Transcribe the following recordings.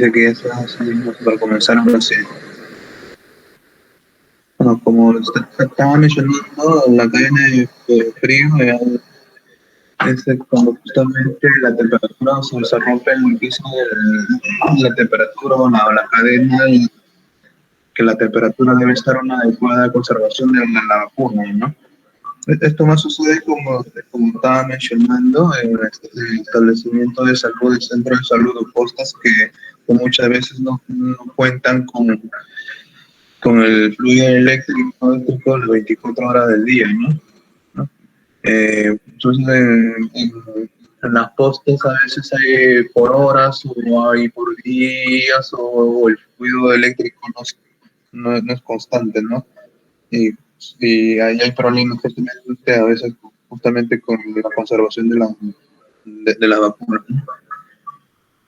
De que ya estamos listos para comenzar ahora sí. Bueno, como estaba mencionando, la cadena de frío es cuando justamente la temperatura se rompe en el piso la temperatura o la cadena y que la temperatura debe estar en una adecuada conservación de la vacuna, ¿no? Esto más sucede como estaba mencionando en el establecimiento de salud, el centro de salud o postas que muchas veces no cuentan con el fluido eléctrico las 24 horas del día, ¿no? ¿No? Entonces, en las postes a veces hay por horas o hay por días o el fluido eléctrico no es constante, ¿no? Y, y ahí hay problemas justamente a veces justamente con la conservación de la vacuna, ¿no?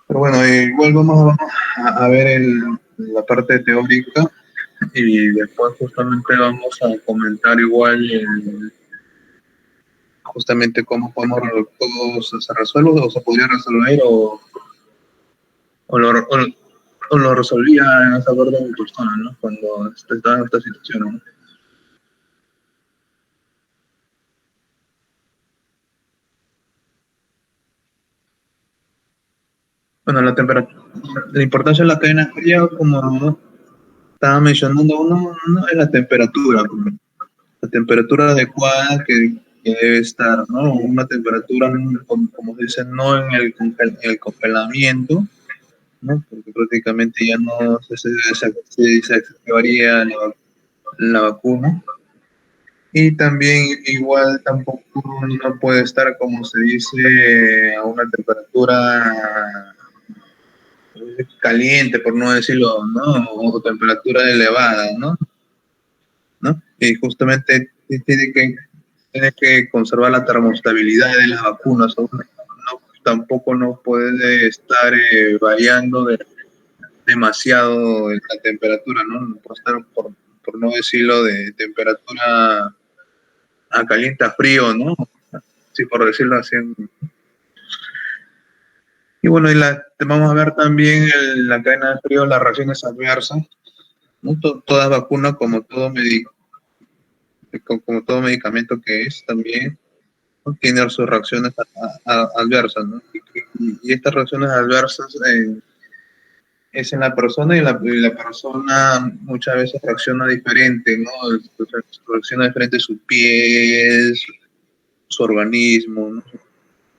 Pero bueno, igual vamos a ver la parte teórica y después justamente vamos a comentar igual justamente cómo podemos todo se resuelve o se podría resolver o lo, o, o lo resolvía en esa parte de persona, ¿no? Cuando está en esta situación, ¿no? Bueno, la temperatura, la importancia de la cadena fría, como estaba mencionando uno es la temperatura adecuada que debe estar, ¿no? Una temperatura, como se dice, no en en el congelamiento, ¿no? Porque prácticamente ya no se activaría la vacuna. Y también igual tampoco no puede estar, como se dice, a una temperatura caliente, por no decirlo, ¿no? O temperatura elevada, ¿no? Y justamente tiene que conservar la termostabilidad de las vacunas, ¿no? Tampoco no puede estar variando demasiado la temperatura, ¿no? Por no decirlo, de temperatura a caliente a frío, ¿no? Sí, por decirlo así. Y bueno, vamos a ver también la cadena de frío, las reacciones adversas, ¿no? Toda vacuna, como todo medicamento que es también, ¿no? Tiene sus reacciones adversas, ¿no? Y estas reacciones adversas es en la persona y la persona muchas veces reacciona diferente, ¿no? Reacciona diferente su piel, su organismo, ¿no?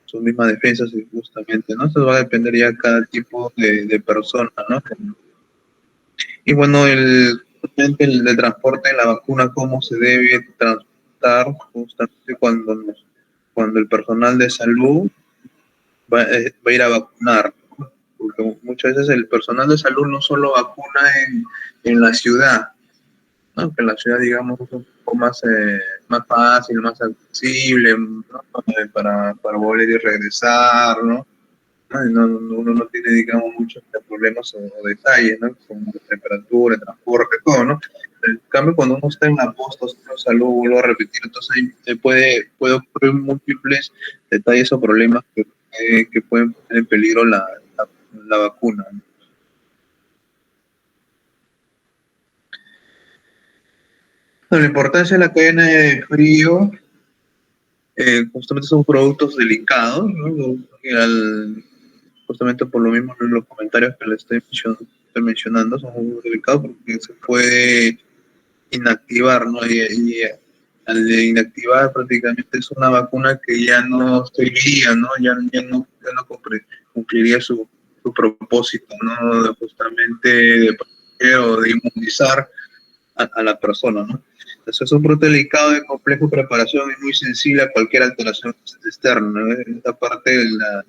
Sus mismas defensas justamente, ¿no? Eso va a depender ya de cada tipo de persona, ¿no? Y bueno, justamente el transporte de la vacuna, cómo se debe transportar justamente cuando el personal de salud va a ir a vacunar, porque muchas veces el personal de salud no solo vacuna en la ciudad, ¿no? Que en la ciudad, digamos, es un poco más fácil, más accesible, ¿no? Para volver y regresar, ¿no? Uno no tiene, digamos, muchos problemas o detalles, ¿no? Como la temperatura, el transporte, todo, ¿no? En cambio, cuando uno está en la posta, centro de salud, vuelvo a repetir, entonces ahí puede ocurrir múltiples detalles o problemas que pueden poner en peligro la vacuna, ¿no? La importancia de la cadena de frío, justamente son productos delicados, ¿no? Justamente por lo mismo en los comentarios que le estoy mencionando son muy delicados porque se puede inactivar, ¿no? Y al de inactivar prácticamente es una vacuna que ya no serviría, ¿no? Ya no cumpliría su propósito, ¿no? Justamente de proteger o de inmunizar a la persona, ¿no? Entonces es un producto delicado de complejo preparación y muy sensible a cualquier alteración externa, ¿no? Esta parte de la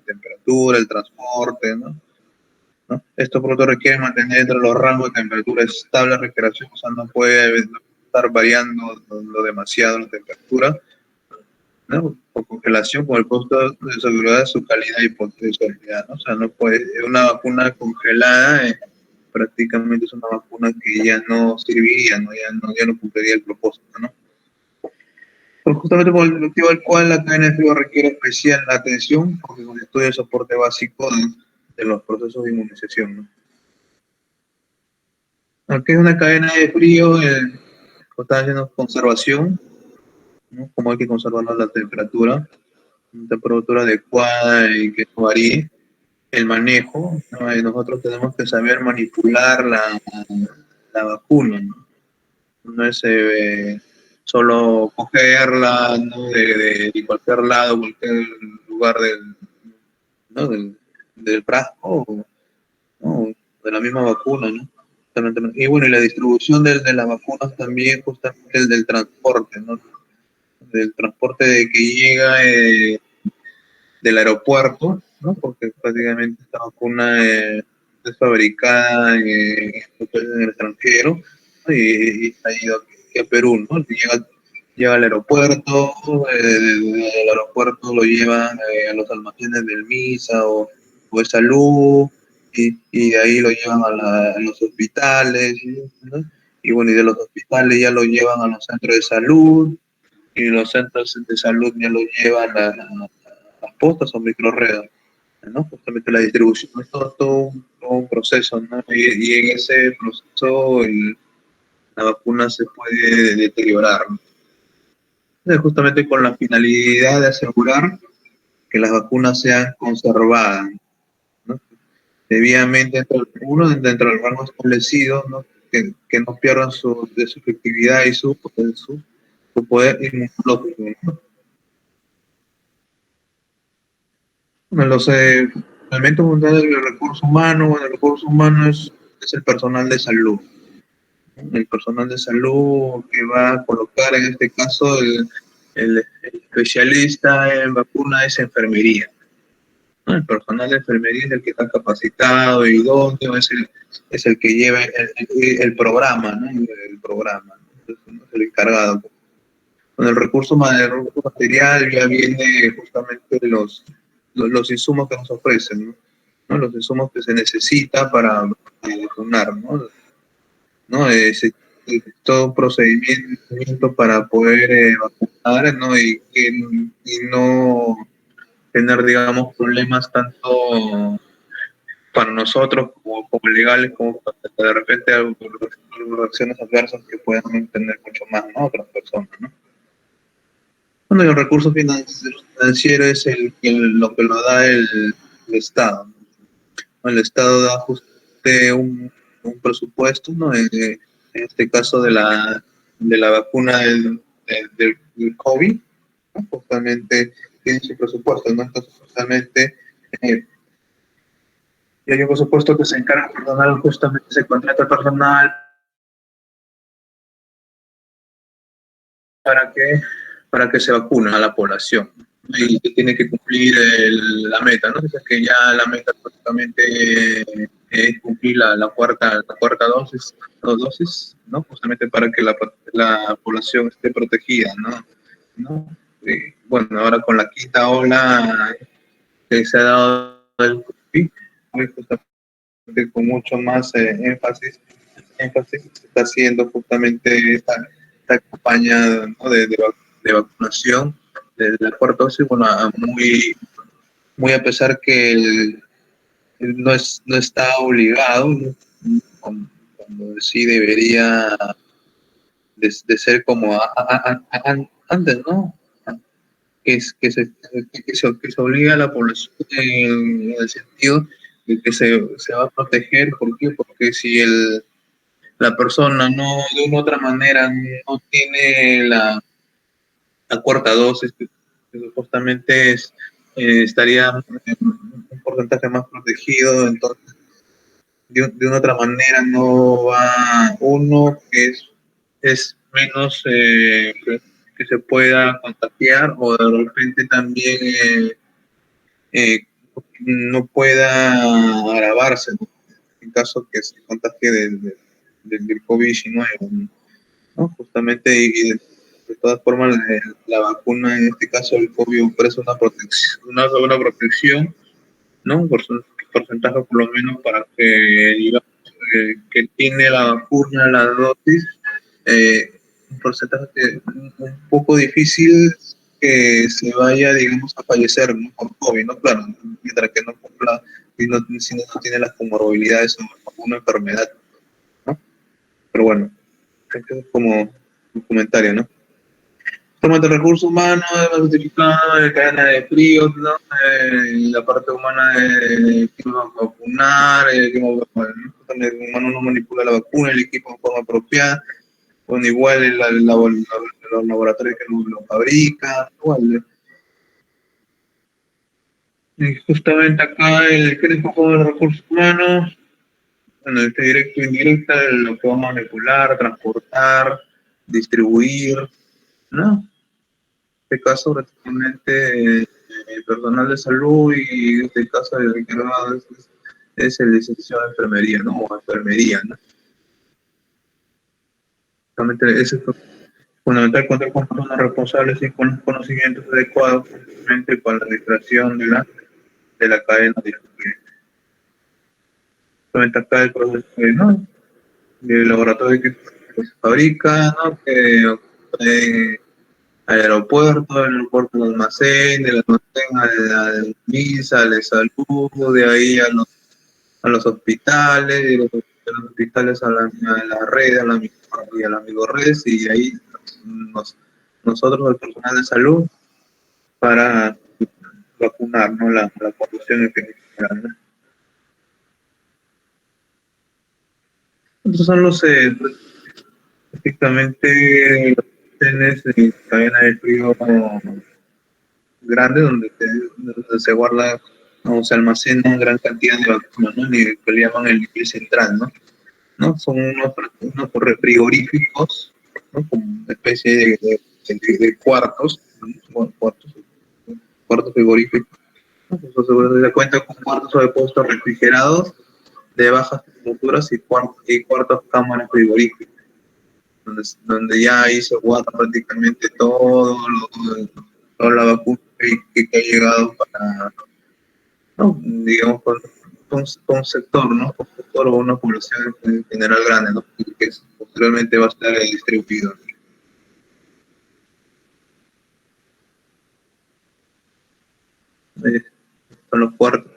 temperatura, el transporte, ¿no? Estos productos requieren mantener dentro de los rangos de temperatura estable, refrigeración, o sea, no puede estar variando lo demasiado la temperatura, ¿no? Por congelación, con el costo de seguridad de su calidad y potencialidad, ¿no? O sea, no puede, una vacuna congelada prácticamente es una vacuna que ya no serviría, ¿no? Ya no cumpliría el propósito, ¿no? Pero justamente por el motivo al cual la cadena de frío requiere especial atención, porque constituye el soporte básico, ¿no? de los procesos de inmunización, ¿no? Aunque es una cadena de frío, está haciendo conservación, ¿no? Como hay que conservar la temperatura, una temperatura adecuada y que no varíe. El manejo, ¿no? Nosotros tenemos que saber manipular la vacuna, ¿no? No es solo cogerla, ¿no? de cualquier lado, cualquier lugar ¿no? del frasco, ¿no? De la misma vacuna, ¿no? Y bueno, y la distribución de las vacunas también, justamente el del transporte, ¿no? Del transporte de que llega del aeropuerto, ¿no? Porque prácticamente esta vacuna es fabricada en el extranjero, ¿no? Y está ido aquí a Perú, ¿no? Llega al aeropuerto, del aeropuerto lo llevan a los almacenes del MISA o de salud, y de ahí lo llevan a los hospitales, ¿no? Y bueno, y de los hospitales ya lo llevan a los centros de salud, y los centros de salud ya lo llevan a las postas o microredes, ¿no? Justamente la distribución es todo un proceso, ¿no? Y en ese proceso la vacuna se puede deteriorar, ¿no? Entonces, justamente con la finalidad de asegurar que las vacunas sean conservadas, ¿no? Debidamente dentro del rango establecido, ¿no? Que no pierdan de su efectividad y su poder inmunológico, ¿no? Bueno, los elementos fundamentales del recurso humano, bueno, el recurso humano es el personal de salud. El personal de salud que va a colocar, en este caso, el especialista en vacuna es enfermería, ¿no? El personal de enfermería es el que está capacitado y idóneo, es el que lleva el programa, ¿no? El programa, ¿no? Entonces, es el encargado. Con el recurso material ya viene justamente los insumos que nos ofrecen, ¿no? ¿No? Los insumos que se necesita para vacunar, ¿no? ¿No? Todo un procedimiento para poder vacunar, ¿no? Y no tener, digamos, problemas tanto para nosotros como legales, como de repente algunas reacciones adversas que puedan tener mucho más, ¿no? Otras personas, ¿no? Bueno, y el recurso financiero es lo que lo da el Estado, ¿no? El Estado da justamente un presupuesto, ¿no? En este caso de la vacuna del COVID, ¿no? Justamente tiene su presupuesto, ¿no? Entonces, justamente, eh, y hay un presupuesto que se encarga de personal, justamente se contrata personal para que, para que se vacune a la población. Y que tiene que cumplir la meta, ¿no? O sea, que ya la meta prácticamente es cumplir la cuarta dosis, dos dosis, ¿no? Justamente para que la población esté protegida, ¿no? ¿No? Bueno, ahora con la quinta ola que se ha dado el COVID, pues, justamente con mucho más énfasis se está haciendo justamente esta campaña, ¿no? de vacunación de la cuarta dosis, bueno, muy a pesar que él no está obligado, ¿no? Cuando sí debería de ser como antes, ¿no? Que se obliga a la población en el sentido de que se va a proteger. ¿Por qué? Porque si la persona no, de una u otra manera, no tiene la cuarta dosis, que supuestamente estaría en un porcentaje más protegido, entonces de una otra manera no va uno es menos que se pueda contagiar, o de repente también eh, no pueda agravarse, ¿no? En caso que se contagie del COVID-19, ¿no? Justamente, y de todas formas, la vacuna, en este caso el COVID, ofrece una protección, ¿no? Un porcentaje por lo menos para que, digamos, que tiene la vacuna, la dosis, eh, un porcentaje un poco difícil que se vaya, digamos, a fallecer, ¿no? Por COVID, ¿no? Claro, mientras que no cumpla si no tiene las comorbilidades o alguna enfermedad, ¿no? Pero bueno, esto es como un comentario, ¿no? Toma de recursos humanos, certificado de cadena de fríos, ¿no? La parte humana de equipo vacunar, el humano no manipula la vacuna, el equipo en forma apropiada, con igual los laboratorios que lo fabrican, igual. Y justamente acá el que es un poco de los recursos humanos, bueno, este directo e indirecta, lo que va a manipular, transportar, distribuir, ¿no? Este caso prácticamente el personal de salud y en este caso el encargado es el licenciado de enfermería, ¿no? O enfermería, ¿no? Realmente es fundamental contar con personas responsables y con conocimientos adecuados justamente para la administración de la cadena de justamente acá el proceso ¿no? Del laboratorio que se fabrica, ¿no? Que al aeropuerto, al almacén, del almacén al MISA, al de salud, de ahí a los hospitales, de los hospitales a la red, y a la amigo red, y ahí nos, nosotros, el personal de salud, para vacunar, ¿no? La población en general, ¿no? Estos son los, prácticamente, los trenes de cadena de frío grande donde se guarda o se almacena gran cantidad de vacunas, ¿no? Que le llaman el nivel central, ¿no? ¿No? Son unos frigoríficos, ¿no? Como una especie de cuartos, ¿no? Cuartos frigoríficos. ¿No? Eso se cuenta con cuartos de puestos refrigerados de bajas temperaturas y cuartos cámaras frigoríficas, donde ya ahí se guarda prácticamente toda la vacuna que ha llegado para, ¿no? Digamos, con un sector, ¿no? Con un sector o una población en general grande, ¿no? Que posteriormente va a estar distribuido. Eh, Son los cuartos,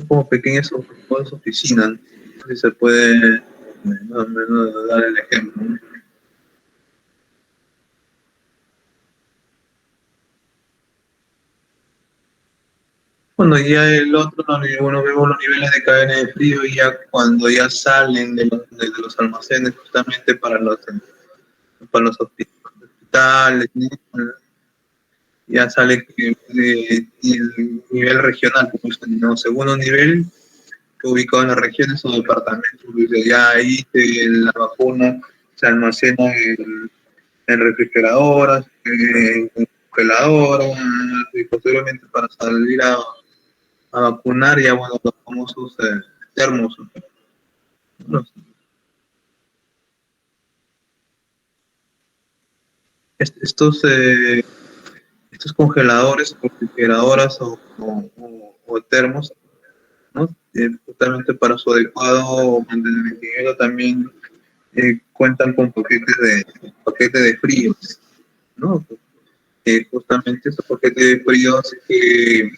como pequeñas oficinas, ¿no? Si se puede más o menos dar el ejemplo, ¿no? Bueno, ya el otro, bueno, vemos los niveles de cadena de frío ya cuando ya salen de los almacenes justamente para los hospitales, ¿no? Ya sale el nivel regional, como es el segundo nivel, que ubicado en las regiones o departamentos, ya ahí la vacuna se almacena en refrigeradoras, en congeladoras, y posteriormente para salir a vacunar ya, bueno, los famosos termos, ¿no? Estos, estos congeladores, refrigeradoras o termos, ¿no? Justamente para su adecuado mantenimiento también cuentan con paquetes de fríos, ¿no? Justamente esos paquetes de fríos que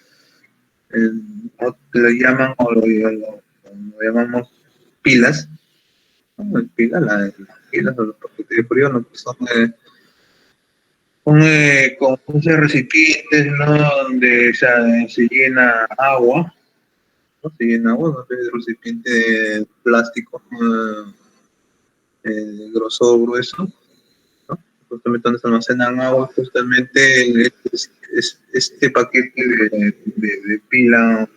lo llaman o lo llamamos pilas, ¿no? Las pilas o los paquetes de frío, ¿no? Que con esos recipientes, ¿no? Donde se llena agua, ¿no? Se llena agua, ¿no? De recipiente de plástico, grosor grueso, ¿no? Justamente donde se almacenan agua, justamente este paquete de pila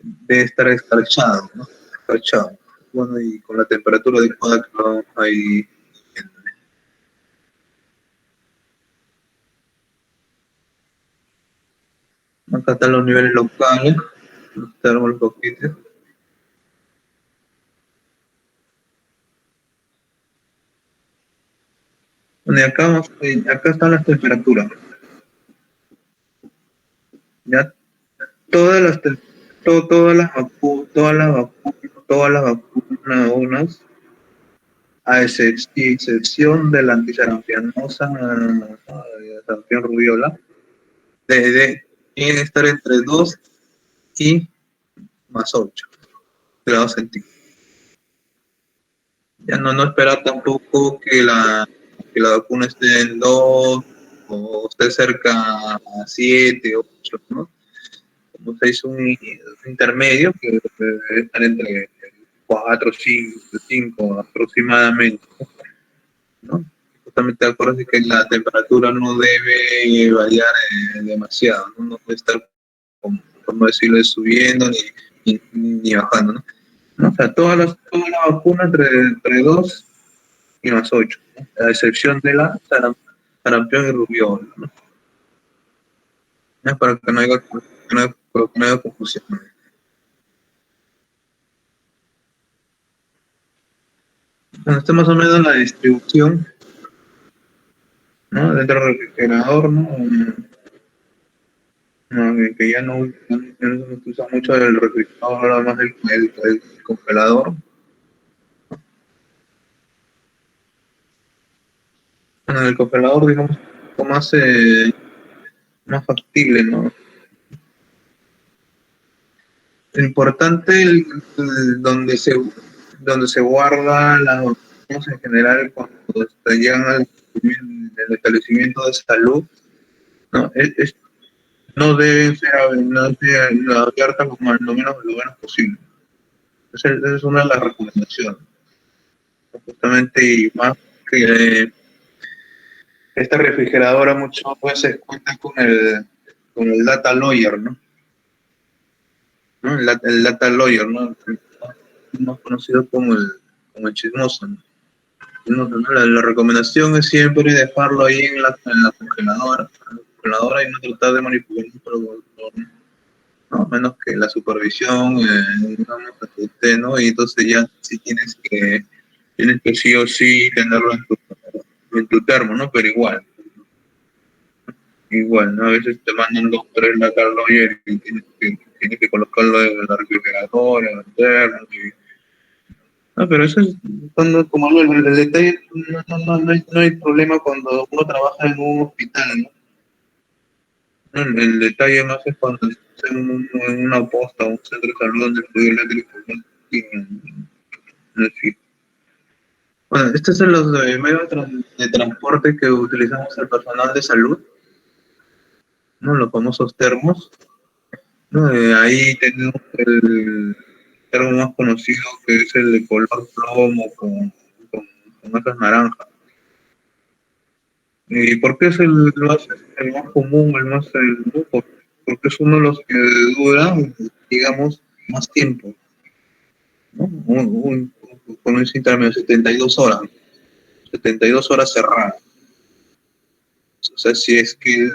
debe estar escarchado, ¿no? Escarchado. Bueno, y con la temperatura adecuada que vamos ahí. Acá están los niveles locales, tenemos los paquetes. Bueno, y acá están las temperaturas. Ya todas las te- to- todas las vacunas, excepción de la antisarampianosa, sarampión rubiola, de tiene que estar entre 2 y más 8 grados centígrados. Ya no esperar tampoco que la vacuna esté en 2 o esté cerca a 7, 8, ¿no? Como se hizo un intermedio que debe estar entre 4, 5 aproximadamente, ¿no? Justamente de acuerdo que la temperatura no debe variar demasiado, ¿no? No puede estar, como decirlo, subiendo ni bajando, ¿no? ¿No? O sea, toda la vacuna entre 2 y más 8, ¿no? A excepción de la sarampión y rubiola, ¿no? Para que no haya, para que no haya confusión. Bueno, está más o menos la distribución, ¿no? Dentro del refrigerador, ¿no? Que ya no se usa mucho el refrigerador, ahora más el congelador. Bueno, en el congelador, digamos, un poco más factible, ¿no? Lo importante donde se guarda las vacunas en general cuando llegan al establecimiento de salud, ¿no? No deben ser abiertas lo menos posible. Esa es una de las recomendaciones. Justamente, y más que esta refrigeradora muchas veces cuenta con el data lawyer, ¿no? ¿No? El data lawyer, ¿no? Más conocido como el chismoso, ¿no? La recomendación es siempre dejarlo ahí en la congeladora y no tratar de manipularlo, ¿no? Menos que la supervisión, digamos, usted, ¿no? Y entonces ya sí tienes que sí o sí tenerlo en tu termo, ¿no? Pero igual, ¿no? A veces te mandan 2, 3 la Carlos y tienes que colocarlo en la refrigeradora, en el termo, no, pero eso es como el detalle, no hay problema cuando uno trabaja en un hospital, ¿no? El detalle más es cuando estás en una posta o un centro de salud donde el fluido eléctrico no no existe. Bueno, estos son los medios de transporte que utilizamos el personal de salud, ¿no? Los famosos termos, ¿no? Ahí tenemos el termo más conocido que es el de color plomo con esas naranjas. ¿Y por qué es el más común, porque es uno de los que dura, digamos, más tiempo, ¿no? Con un intermedio, 72 horas, 72 horas cerradas. O sea, si es que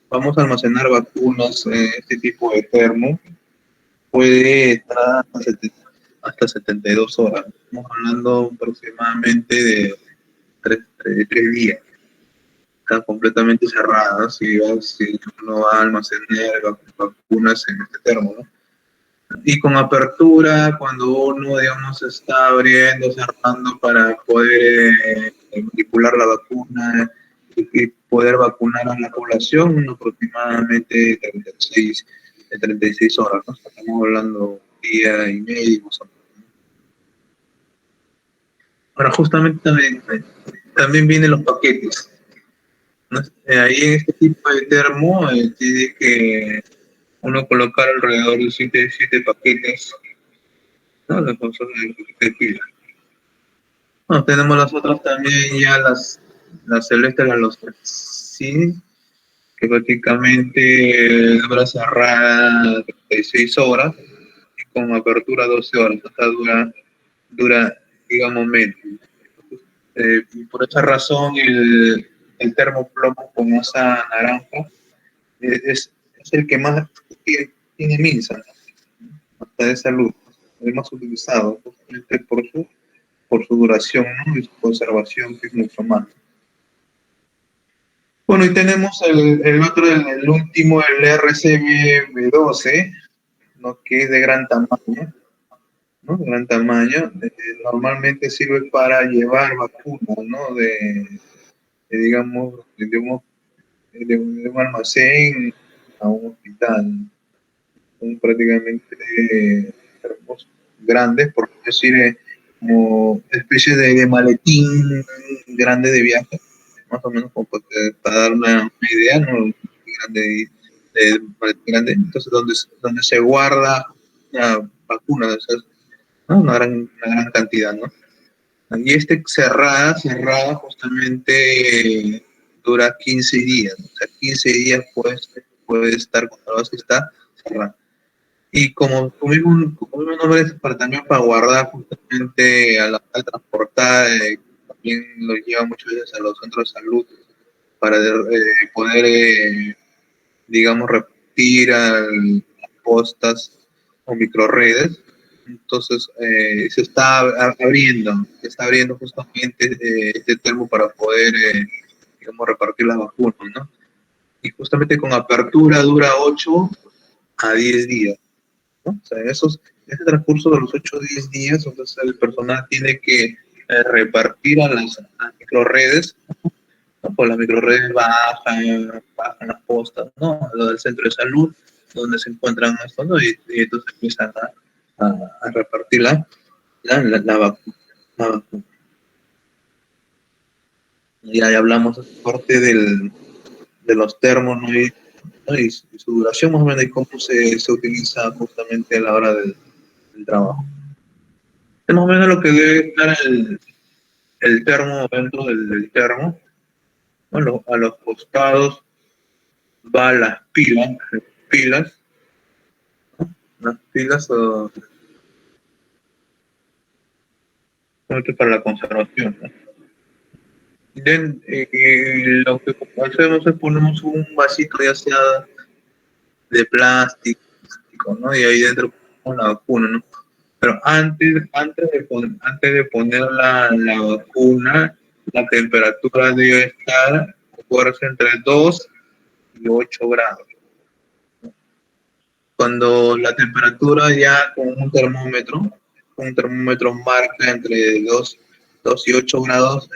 vamos a almacenar vacunas en este tipo de termo, puede estar hasta 72 horas. Estamos hablando aproximadamente de 3 días. Está completamente cerrada, ¿no? Si uno va a almacenar vacunas en este termo, ¿no? Y con apertura, cuando uno, digamos, está abriendo, cerrando para poder manipular la vacuna y poder vacunar a la población, aproximadamente 36 horas, ¿no? Estamos hablando un día y medio, más o menos. Ahora, justamente también vienen los paquetes, ¿no? Ahí en este tipo de termo tiene que uno colocar alrededor de 7 paquetes, ¿no? De cosas de pila. Bueno, tenemos las otras también, ya las celestes, los sí, que prácticamente dura cerrada 36 horas y con apertura 12 horas, o sea, dura digamos, menos. Y por esa razón, el termoplomo con esa naranja es el que más tiene minsa, ¿no? Hasta de salud, el más utilizado, justamente por su duración, ¿no? Y su conservación, que es mucho más. Bueno, y tenemos el otro, el último, el RCB12, ¿no? Que es de gran tamaño, ¿no? De gran tamaño. Normalmente sirve para llevar vacunas, ¿no? Digamos, de un almacén. a un hospital, son prácticamente termos grandes, por decir, como especie de maletín grande de viaje, más o menos como para dar una idea, ¿no? Grande, maletín grande, entonces donde se guarda una vacuna, o sea, ¿no? Una gran cantidad, ¿no? Y cerrada justamente dura 15 días, ¿no? O sea, 15 días puede estar controlado si está cerrada. Y como mismo nombre es para también para guardar justamente a la hora de transportar, también lo lleva muchas veces a los centros de salud para poder, digamos, repetir las postas o microredes. Entonces se está abriendo justamente este termo para poder, digamos, repartir las vacunas, ¿no? Y justamente con apertura dura 8 a 10 días, ¿no? O sea, en ese transcurso de los 8 o 10 días, entonces el personal tiene que repartir a las microredes, ¿no? Pues las microredes bajan las postas, ¿no? A lo del centro de salud, donde se encuentran estos, ¿no? Y entonces empiezan a repartir la vacuna. La vacuna. Ya hablamos parte de los termos, ¿no? ¿No? Y su duración más o menos y cómo se utiliza justamente a la hora del trabajo. Es más o menos lo que debe estar el termo dentro del termo. Bueno, a los costados va pilas, las pilas para la conservación, ¿no? Lo que hacemos es ponemos un vasito ya sea de plástico, ¿no? Y ahí dentro ponemos la vacuna, ¿no? Pero antes de poner la vacuna, la temperatura debe estar, recuerda, entre 2 y 8 grados. Cuando la temperatura ya con un termómetro marca entre 2 y 8 grados,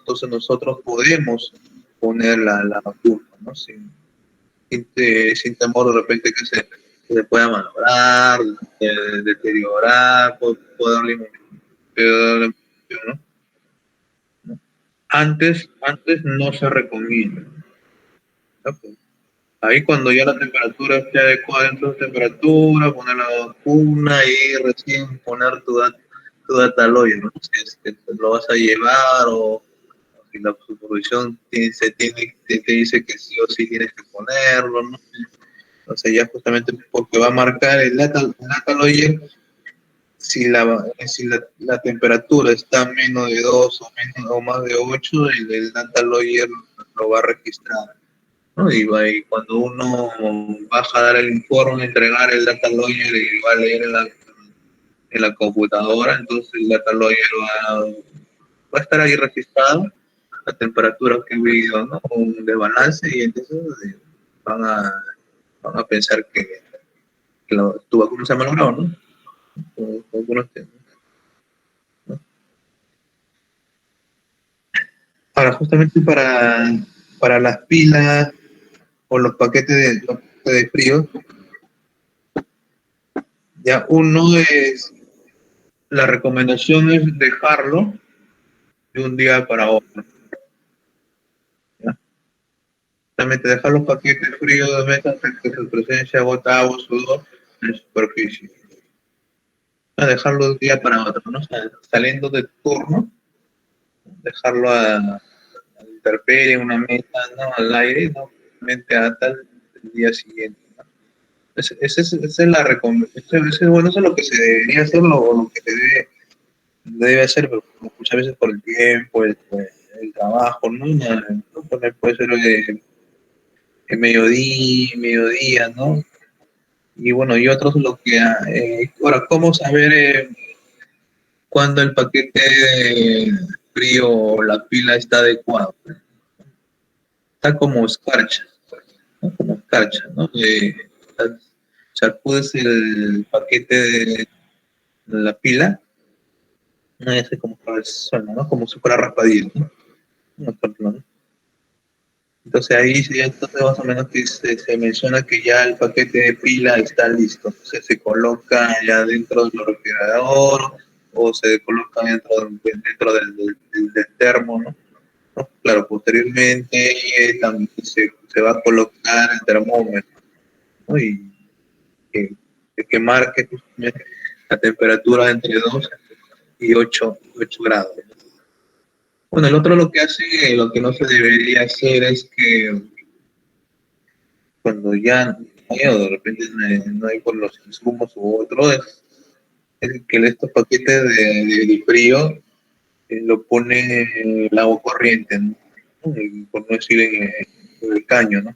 entonces nosotros podemos poner la vacuna, ¿no? Sin temor de repente que se pueda malograr, deteriorar, puede darle, ¿no? Antes no se recomienda, ¿no? Ahí cuando ya la temperatura esté adecuada dentro de temperatura, poner la vacuna y recién poner tu data lawyer, ¿no? Si es que te lo vas a llevar o si la supervisión te dice que sí o sí tienes que ponerlo, ¿no? Entonces ya justamente porque va a marcar el data lawyer si la temperatura está menos de 2 o más de 8, el data lawyer lo va a registrar, ¿no? Y cuando uno baja a dar el informe, entregar el data lawyer y va a leer en la computadora, entonces el data lawyer va a estar ahí registrado la temperatura que ha habido, ¿no? Un desbalance y entonces van a, van a pensar que tu vacuna se ha malogrado, ¿no? Algunos temas, ¿no? Ahora, justamente para las pilas o los paquetes de frío, ya uno es, la recomendación es dejarlo de un día para otro, ¿ya? Realmente dejar los paquetes fríos de mesa hasta que su presencia bota agua o sudor en la superficie. A dejarlo de un día para otro, ¿no? O sea, saliendo de turno, dejarlo a la intemperie en una mesa, ¿no? Al aire, ¿no? Mente hasta el día siguiente. Esa es la recomendación. Bueno, eso es lo que se debería hacer o lo que debe hacer, pero muchas veces por el tiempo, el trabajo, ¿no? No puede ser mediodía, ¿no? Y bueno, y otros lo que... ahora, ¿cómo saber cuándo el paquete frío o la pila está adecuado? Está como escarcha, ¿no? Como escarcha, ¿no? Sacudes el paquete de la pila, no es como suena, ¿no? Como si fuera raspadillo, ¿no? No, Entonces ahí sí, entonces más o menos que se menciona que ya el paquete de pila está listo. Entonces se coloca ya dentro del refrigerador o se coloca dentro del termo, ¿no? ¿No? Claro, posteriormente también se va a colocar el termómetro, ¿no? Y que, que marque justamente la temperatura entre 2 y 8 grados. Bueno, el otro lo que hace, lo que no se debería hacer es que cuando ya no hay, o de repente no hay por los insumos u otro, es que estos paquetes de frío lo pone el agua corriente, ¿no? Por no decir en el caño, ¿no?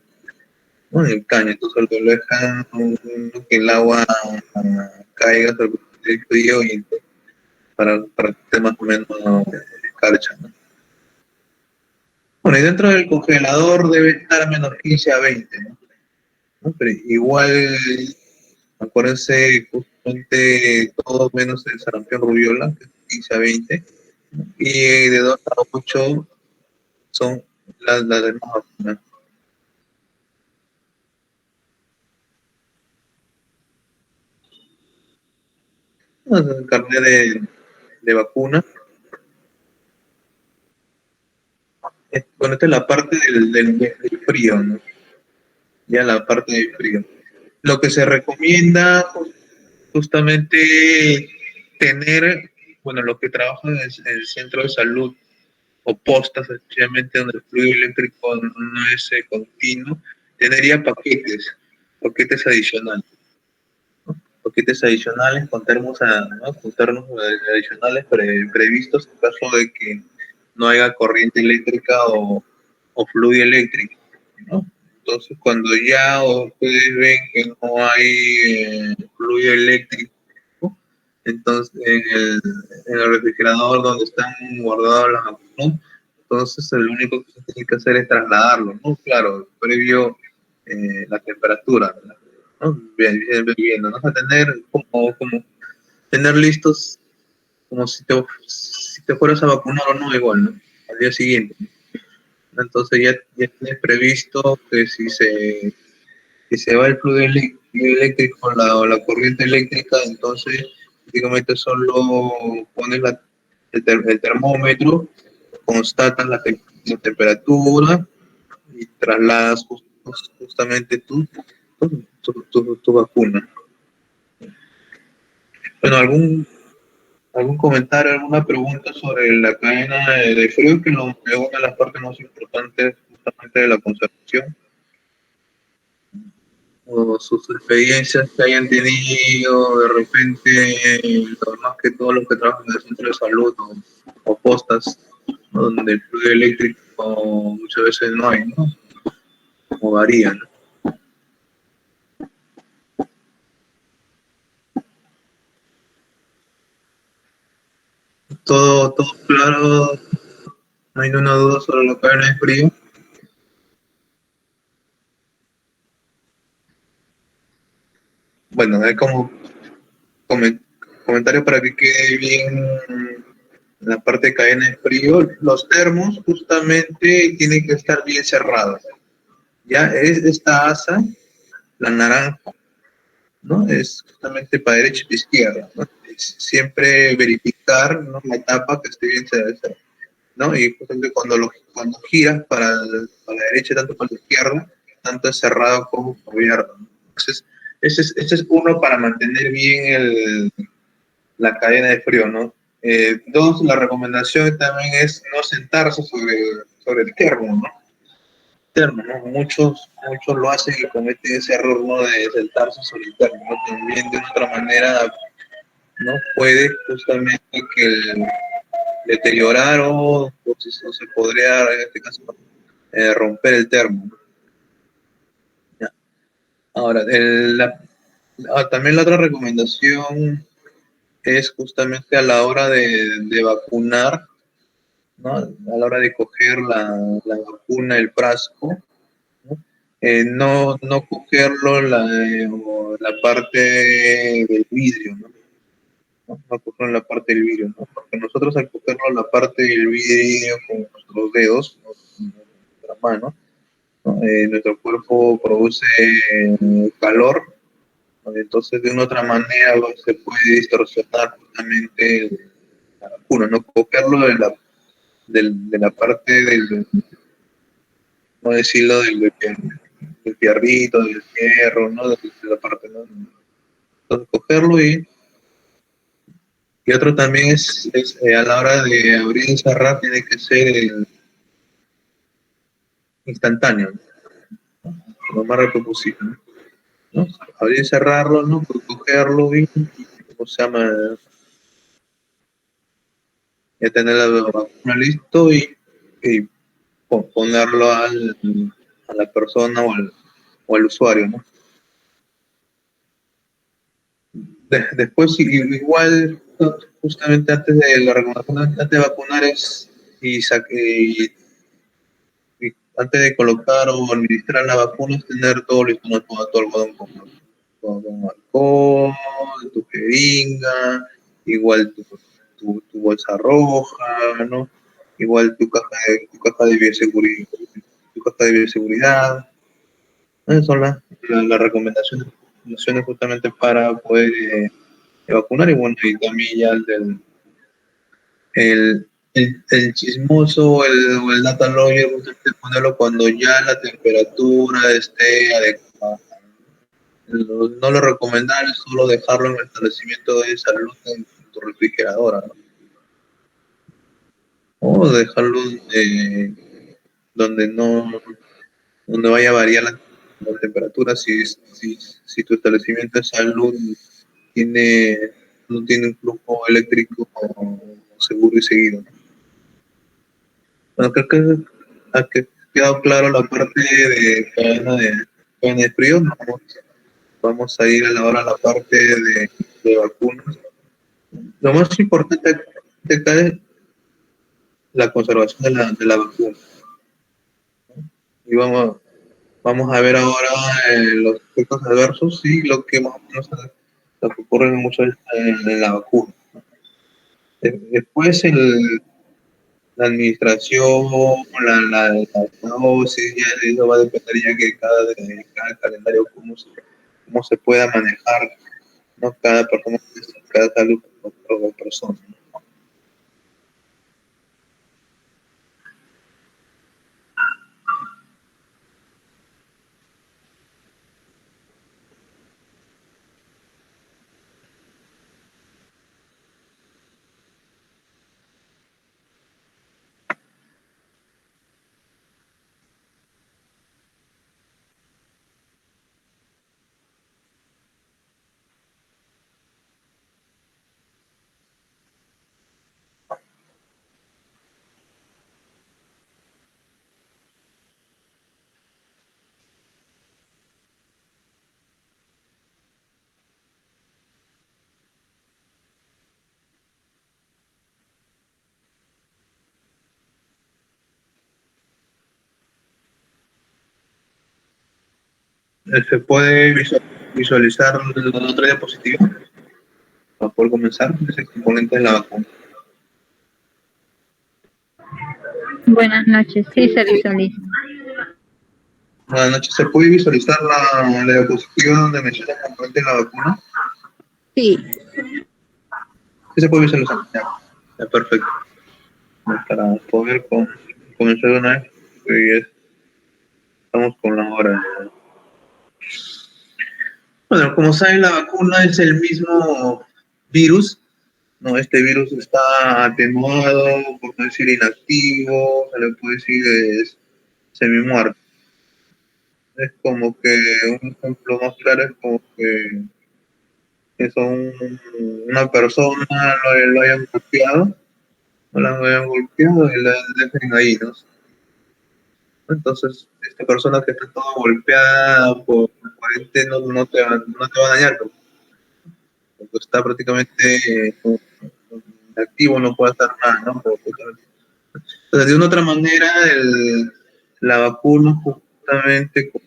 ¿No? En el caño, entonces lo dejan que el agua caiga sobre el frío y para que esté más o menos escarcha, ¿no? Bueno, y dentro del congelador debe estar a menos 15 a 20, ¿no? ¿No? Pero igual, acuérdense, justamente todo menos el sarampión rubiola, que es 15 a 20, y de 2 a 8 son las demás vacunas. El carnet de vacuna, bueno, esta es la parte del frío, ¿no? Ya la parte del frío. Lo que se recomienda justamente tener, bueno, los que trabajan en el centro de salud o postas, especialmente donde el fluido eléctrico no es continuo, tendría paquetes adicionales, ¿no? Paquetes adicionales con termos, ¿no? Con termos adicionales previstos en caso de que no haya corriente eléctrica o fluido eléctrico, ¿no? Entonces, cuando ya ustedes ven que no hay fluido eléctrico, entonces en el refrigerador donde están guardados las vacunas, entonces lo único que se tiene que hacer es trasladarlo, ¿no? Claro, previo la temperatura, ¿no? Viendo, ¿no? A tener como tener listos como si te fueras a vacunar o no igual, ¿no? Al día siguiente. Entonces ya tienes previsto que si se va el fluido eléctrico o la corriente eléctrica, entonces prácticamente solo pones el termómetro, constatas la temperatura y trasladas justamente tu vacuna. Bueno, algún comentario, alguna pregunta sobre la cadena de frío, que es una de las partes más importantes justamente de la conservación, o sus experiencias que hayan tenido de repente, más que todos los que trabajan en el centro de salud o postas, ¿no? Donde el fluido eléctrico muchas veces no hay, ¿no? O varía, ¿no? Todo claro, no hay ninguna duda sobre lo que hay en el frío. Bueno, es como comen- comentario para que quede bien la parte de cadena de frío. Los termos justamente tienen que estar bien cerrados. Ya es esta asa, la naranja, ¿no? Es justamente para derecha y para izquierda, ¿no? Es siempre verificar, ¿no? La tapa que esté bien cerrada, ¿no? Y justamente cuando giras para la derecha, tanto para la izquierda, tanto es cerrado como abierto, ¿no? Entonces, ese es uno para mantener bien la cadena de frío, ¿no? Dos, la recomendación también es no sentarse sobre el termo, ¿no? Termo, ¿no? Muchos lo hacen y cometen ese error, ¿no? De sentarse sobre el termo, ¿no? También de otra manera, ¿no? Puede justamente que deteriorar o se podría, en este caso, romper el termo, ¿no? Ya. Ahora, también la otra recomendación es justamente a la hora de vacunar, ¿no? A la hora de coger la vacuna, el frasco, ¿no? No cogerlo la parte del vidrio, ¿no? No cogerlo en la parte del vidrio, ¿no? Porque nosotros al cogerlo en la parte del vidrio con nuestros dedos, ¿no? Con nuestra mano, ¿no? Nuestro cuerpo produce calor, ¿no? Entonces de una otra manera se puede distorsionar justamente la vacuna, ¿no? Copiarlo de la parte del, no decirlo, del fierrito, del fierro, ¿no? De la parte, ¿no? Entonces cogerlo y otro también es a la hora de abrir y cerrar tiene que ser instantáneo, ¿no? Lo más rápido posible, ¿no? Abrir y cerrarlo, ¿no? Cogerlo y, ¿cómo se llama? Ya tener la vacuna listo y ponerlo a la persona o al usuario, ¿no? Después, igual, justamente antes de la recomendación, antes de vacunar y antes de colocar o administrar la vacuna es tener todo listo, ¿no? Todo algodón con alcohol, tu jeringa, igual tu bolsa roja, ¿no? Igual tu caja de bioseguridad, tu caja de bioseguridad. Esas son las recomendaciones justamente para poder vacunar y bueno, y también ya el chismoso o el data lawyer, justamente ponerlo cuando ya la temperatura esté adecuada. No lo recomendable es solo dejarlo en el establecimiento de salud en tu refrigeradora, ¿no? O dejarlo donde no, donde vaya a variar la temperatura si tu establecimiento de salud tiene, no tiene un flujo eléctrico seguro y seguido, ¿no? Bueno, creo que ha quedado claro la parte de cadena de frío. Vamos a ir ahora a la parte de vacunas. Lo más importante acá es la conservación de la vacuna. Y vamos a ver ahora los efectos adversos y lo que más o menos lo que ocurre mucho en la vacuna. Después la administración, la dosis, ya eso va a depender ya que cada calendario cómo se pueda manejar, ¿no? Cada persona, cada salud por persona. Se puede visualizar la otra diapositiva para poder comenzar ese componente de la vacuna. Buenas noches, sí se visualiza. Buenas noches, ¿se puede visualizar la diapositiva donde menciona el componente de la vacuna? Sí. Sí se puede visualizar. Ya, perfecto. Para poder comenzar de una vez, pues estamos con la hora. Bueno, como saben, la vacuna es el mismo virus, ¿no? Este virus está atenuado, por no decir inactivo, se le puede decir es semi-muerto. Es como que un ejemplo más claro es como que una persona lo hayan golpeado, no la hayan golpeado y la dejen ahí, ¿no? Entonces, esta persona que está toda golpeada por este no te va a dañar, porque está prácticamente activo, no puede hacer nada, ¿no? Entonces, de una otra manera, la vacuna justamente con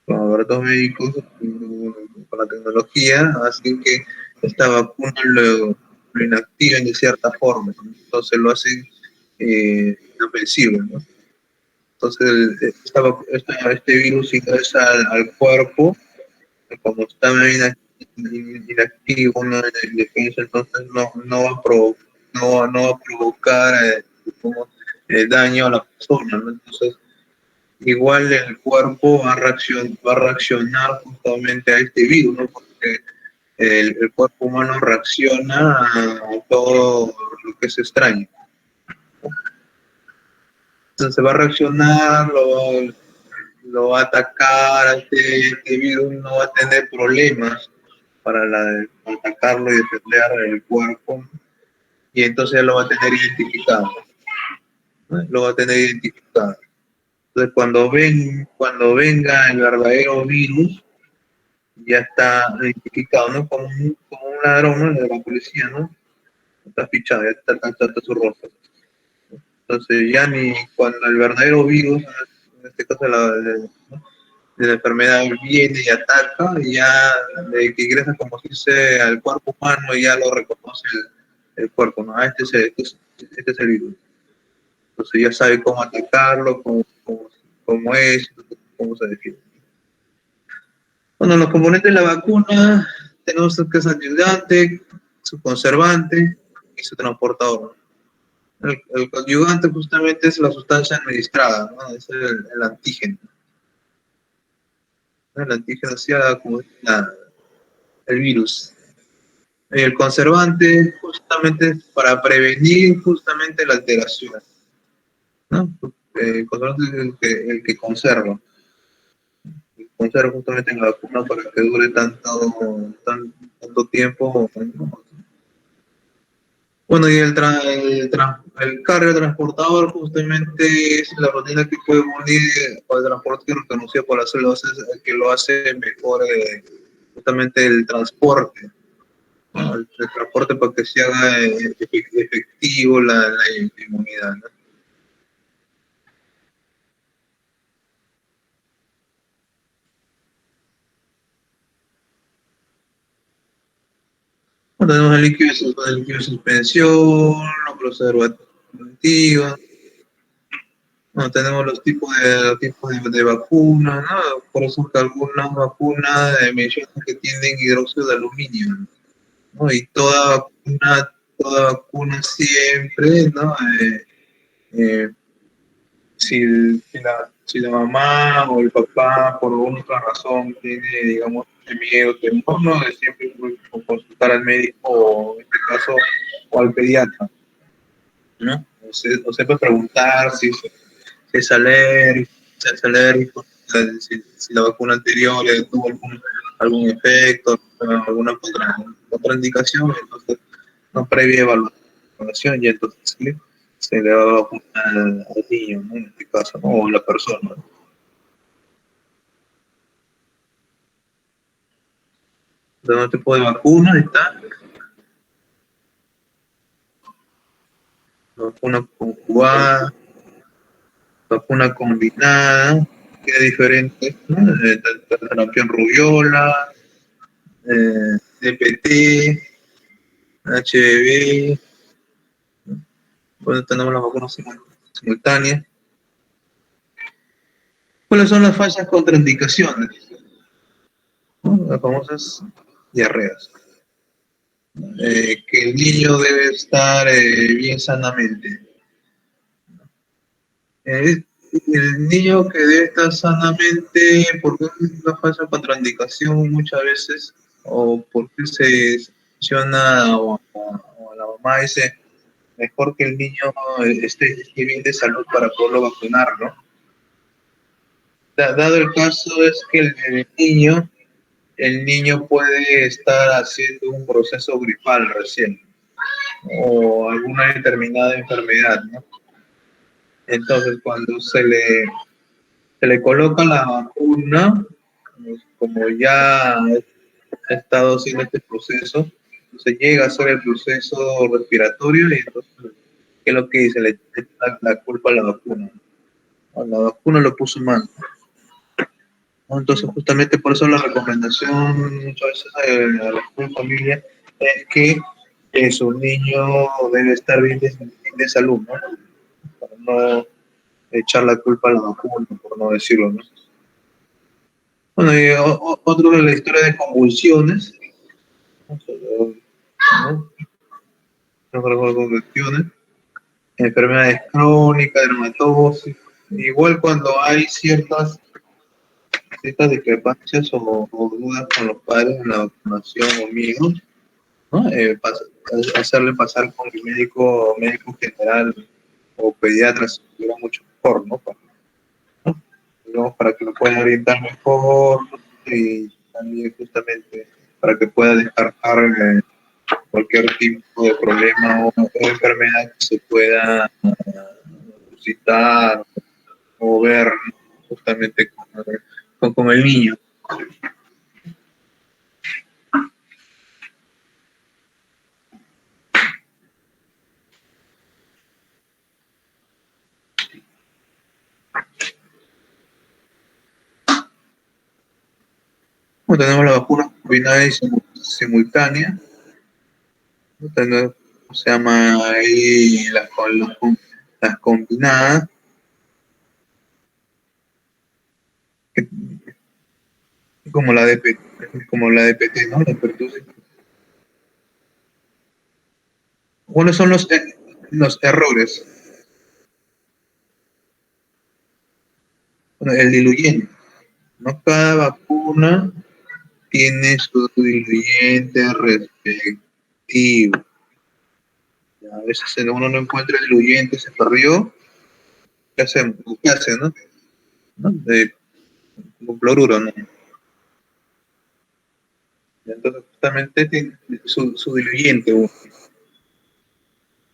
laboratorios médicos, con la tecnología, hacen que esta vacuna lo inactiven de cierta forma, ¿no? Entonces lo hacen inofensivo, ¿no? Entonces, este virus ingresa al cuerpo, como está inactivo, ¿no? En defensa, entonces no va a no va a provocar daño a la persona, ¿no? Entonces, igual el cuerpo va a reaccionar justamente a este virus, ¿no? Porque el cuerpo humano reacciona a todo lo que es extraño. Entonces va a reaccionar, lo va a atacar, este virus no va a tener problemas para atacarlo y defender el cuerpo, y entonces ya lo va a tener identificado, ¿no? Lo va a tener identificado. Entonces cuando venga el verdadero virus, ya está identificado, ¿no? Como un ladrón, ¿no? De la policía, ¿no? Está fichado, ya está su rostro. Entonces ya ni cuando el verdadero virus, en este caso de la enfermedad, viene y ataca, y ya de que ingresa, como se dice, al cuerpo humano, ya lo reconoce el cuerpo, ¿no? Este es el virus. Entonces ya sabe cómo atacarlo, cómo es, cómo se defiende. Bueno, los componentes de la vacuna tenemos que es ayudante, su conservante y su transportador. El coadyuvante justamente es la sustancia administrada, ¿no? Es el antígeno. El antígeno sea como el virus. El conservante justamente es para prevenir justamente la alteración, ¿no? El conservante es el que conserva. Conserva justamente la vacuna para que dure tanto tiempo, ¿no? Bueno, y el carro transportador justamente es la rutina que puede unir al transporte que reconocido por las células, que lo hace mejor justamente el transporte, ¿no? El transporte para que se haga efectivo la inmunidad, ¿no? Bueno, tenemos el líquido de suspensión, los preservativos. Bueno, tenemos los tipos de vacunas, ¿no? Por eso que algunas vacunas mencionan que tienen hidróxido de aluminio, ¿no? Y toda vacuna siempre, ¿no? Eh, si la mamá o el papá por alguna otra razón tiene, digamos, miedo, temor, ¿no? De siempre consultar al médico, o en este caso, o al pediatra, ¿no? O sepa preguntar si es alérgico, si la vacuna anterior tuvo algún efecto, alguna contraindicación, entonces no previa evaluación, y entonces ¿sí? Se le va a vacunar al niño, ¿no? En este caso, ¿no? O a la persona. De otro tipo de vacunas está la vacuna conjugada, vacuna combinada, que es diferente, ¿no? Sarampión, rubiola, DPT, HBV, bueno, tenemos las vacunas simultáneas. ¿Cuáles son las falsas contraindicaciones? ¿No? Las famosas diarreas. Que el niño debe estar bien sanamente. El niño que debe estar sanamente, porque es una falsa contraindicación muchas veces, o porque se menciona, o la mamá dice, mejor que el niño esté bien de salud para poderlo vacunar, ¿no? Dado el caso es que el niño puede estar haciendo un proceso gripal recién, o alguna determinada enfermedad, ¿no? Entonces, cuando se le coloca la vacuna, como ya ha estado haciendo este proceso, se llega a hacer el proceso respiratorio, y entonces, ¿qué es lo que dice? Le echa la culpa a la vacuna. La vacuna lo puso mal, ¿no? Entonces, justamente por eso la recomendación muchas veces a la familia es que su niño debe estar bien de salud, ¿no? Para echar la culpa a la vacuna, por no decirlo, ¿no? Bueno, y otro de la historia de convulsiones, ¿no? Convulsiones, enfermedades crónicas, dermatosis, igual cuando hay ciertas discrepancias o dudas con los padres en la vacunación o miedos, ¿no? Hacerle pasar con el médico general o pediatra sería mucho mejor, ¿no? Digamos, para que lo pueda orientar mejor y también justamente para que pueda descartar cualquier tipo de problema o enfermedad que se pueda suscitar o ver justamente con el niño. Bueno, tenemos la vacuna combinada y simultánea, ¿no? Tenemos, se llama ahí las combinadas, que, como la DPT, como la DPT, ¿no? La pertussis. ¿Cuáles son los errores? Bueno, el diluyente, ¿no? Cada vacuna tiene su diluyente respectivo. A veces uno no encuentra el diluyente, se perdió. ¿Qué hacemos? ¿Qué hace, no? ¿No? Con cloruro, ¿no? Entonces, justamente tiene su diluyente uno.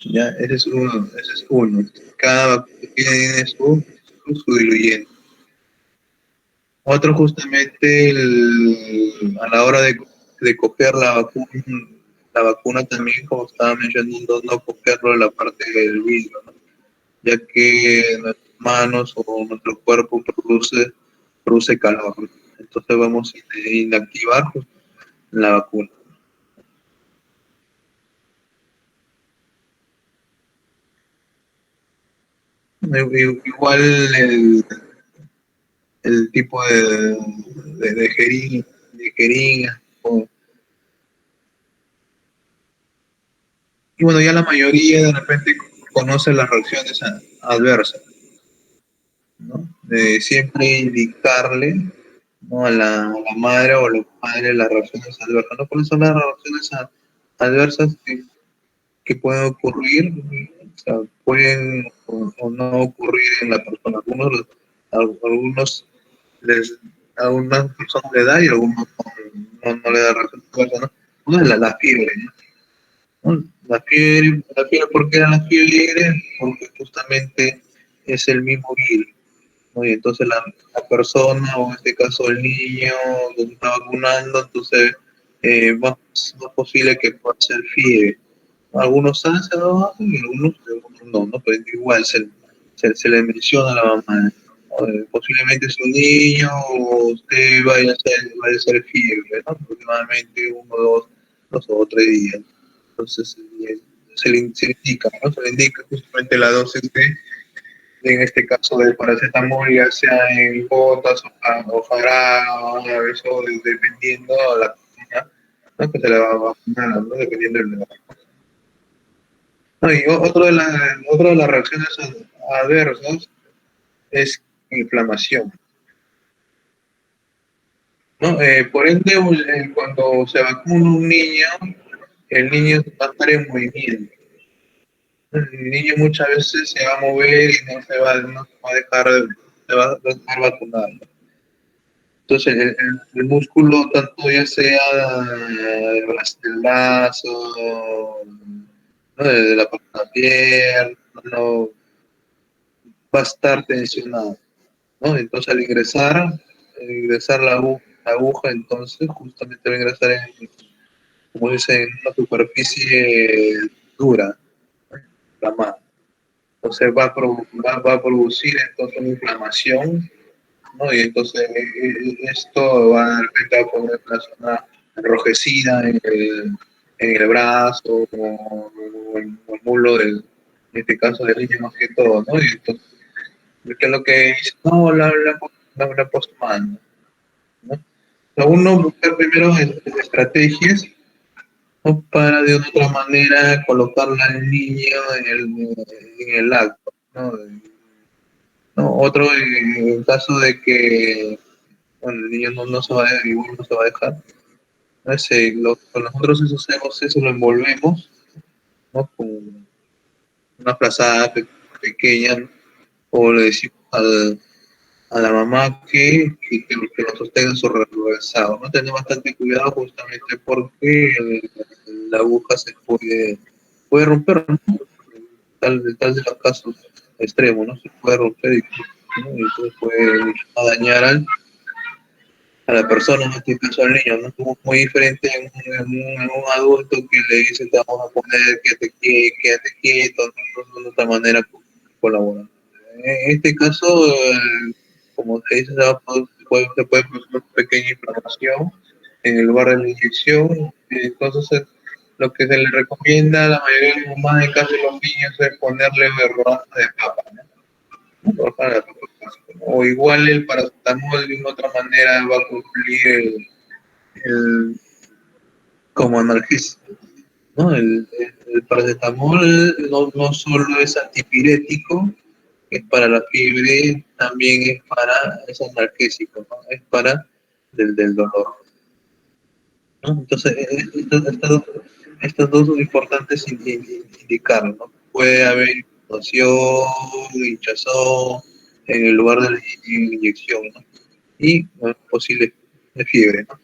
¿Ya? Ese es uno, ese es uno. Cada vacuna tiene su diluyente. Otro justamente a la hora de coger la vacuna también, como estaba mencionando, no cogerlo en la parte del vidrio, ¿no? Ya que nuestras manos o nuestro cuerpo produce calor. Entonces vamos a inactivar la vacuna. Igual el tipo de jeringa. Y bueno, ya la mayoría de repente conoce las reacciones adversas, ¿no? De siempre indicarle, ¿no? a la madre o a los padres las reacciones adversas, ¿no? ¿Cuáles son las reacciones adversas que pueden ocurrir? O sea, pueden o no ocurrir en la persona. Algunos les, a algunas personas le da y a algunos no le da reacción adversa, ¿no? Una es la fiebre, ¿no? La fiebre, ¿por qué era la fiebre? Porque justamente es el mismo virus, ¿no? Y entonces la persona, o en este caso el niño, que se está vacunando, entonces más posible que pueda ser fiebre. Algunos hacen y algunos no, pero igual se le menciona a la mamá. Posiblemente es un niño o usted vaya a ser fiebre, ¿no? Aproximadamente uno, dos o 3 días. Entonces se le indica, ¿no? Se le indica justamente la dosis en este caso del paracetamol, ya sea en gotas o jarabe, eso dependiendo de la persona, ¿no? Que se la va a vacunar, ¿no? Dependiendo del lugar. No, y otra de las reacciones adversas es inflamación, ¿no? Por ende, cuando se vacuna un niño, el niño va a estar en movimiento. El niño muchas veces se va a mover y no se va a dejar vacunar. Entonces, el músculo, tanto ya sea del brazo, ¿no? de la parte de la piel, no, va a estar tensionado, ¿no? Entonces, al ingresar la aguja, entonces, justamente va a ingresar como dice, en una superficie dura, la mano. Entonces va a producir entonces una inflamación, ¿no? Y entonces esto va de repente a poner una zona enrojecida en el brazo o el muslo en este caso del niño más que todo, ¿no? Y entonces que es lo que dice, no, la puesto mal, ¿no? O sea, uno buscar primero estrategias, ¿no? Para de otra manera colocarla al niño en el acto, ¿no? ¿No? Otro, en el caso de que bueno, el niño no se va a, igual no se va a dejar, ¿no? Con nosotros eso hacemos, eso lo envolvemos, ¿no? Con una frazada pequeña, ¿no? O le decimos a la mamá que lo sostenga en su regresado, ¿no? Tener bastante cuidado justamente porque la aguja puede romper, ¿no? Tal de los casos extremos, ¿no? Se puede romper ¿no? Y entonces puede dañar a la persona, en este caso al niño, ¿no? Como muy diferente en un adulto que le dice te vamos a poner, quédate quieto, ¿no? De otra manera colaborar. En este caso, como se dice, se puede producir una pequeña inflamación en el lugar de la inyección, entonces lo que se le recomienda a la mayoría de los mamás en caso de los niños es ponerle rodajas de papa, ¿no? O igual el paracetamol de una otra manera va a cumplir el- como analgésico, ¿no? El paracetamol no solo es antipirético, es para la fiebre, también es analgésico, ¿no? Es para del dolor, ¿no? Entonces, estas dos son importantes indicar, ¿no? Puede haber inflamación, hinchazón en el lugar de la inyección, ¿no? Y posible fiebre, ¿no?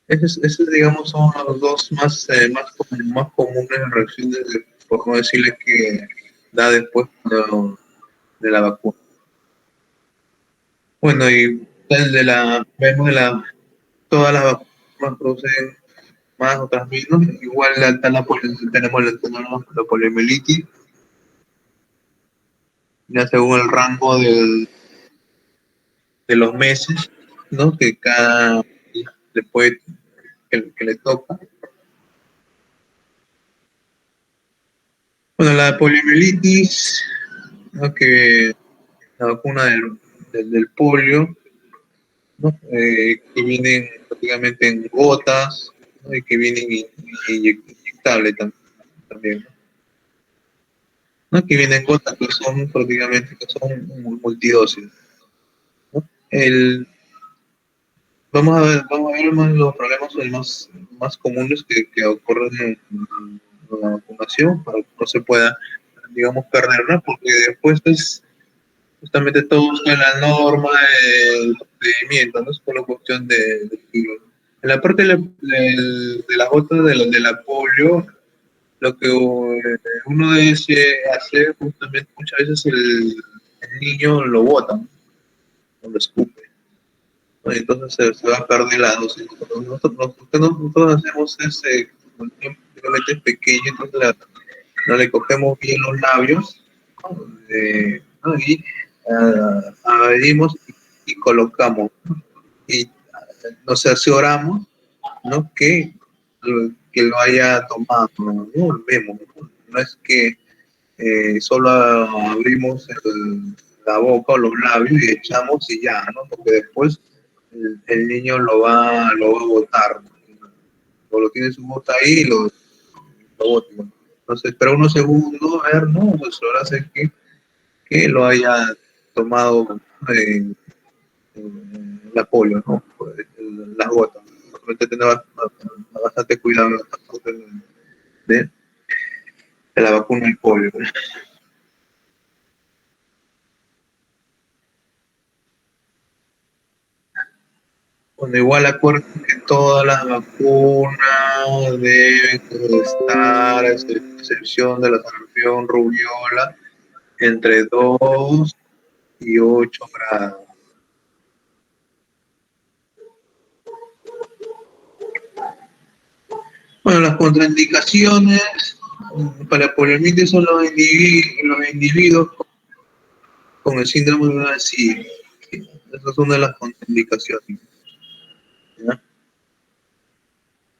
Esos, digamos, son los dos más comunes en reacciones, por no decirle que da después de la vacuna. Bueno, y vemos todas las vacunas producen más otras menos, igual tenemos la poliomielitis, ya según el rango de los meses, ¿no? Que cada después que le toca. Bueno, la poliomielitis, ¿no? Que la vacuna del polio, ¿no? Que vienen prácticamente en gotas, ¿no? Y que vienen inyectables también, ¿no? Que vienen en gotas que son prácticamente que son multidosis, ¿no? Vamos a ver más los problemas más comunes que ocurren en la vacunación para que no se pueda, digamos, perder, ¿no? Porque después es justamente todo está en la norma, el procedimiento, no es solo cuestión de en la parte de las gotas de la polio, lo que uno debe hacer justamente muchas veces el niño lo bota, ¿no? O lo escupe, ¿no? Y entonces se va a perder la dosis. Lo que nosotros hacemos es, como el tiempo prácticamente es pequeño, entonces no le cogemos bien los labios, ¿no? ¿No? Y abrimos y colocamos, ¿no? Y nos aseguramos, ¿no? Que lo haya tomado, ¿no? Vemos, ¿no? No es que solo abrimos la boca o los labios y echamos y ya, ¿no? Porque después el niño lo va a botar, ¿no? O lo tiene su bota ahí y lo bota, ¿no? Entonces espera unos segundos, a ver, ¿no? Pues ahora hace que lo haya tomado la polio, ¿no? Pues, las gotas. Hay que tener bastante cuidado en esta parte de, de la vacuna del polio. Bueno, igual acuerden que todas las vacunas deben estar, a excepción de la sarampión, rubiola, entre 2 y 8 grados. Bueno, las contraindicaciones para la poliomielitis son los individuos con el síndrome de Guillain-Barré. Esa es una de las contraindicaciones, ¿ya?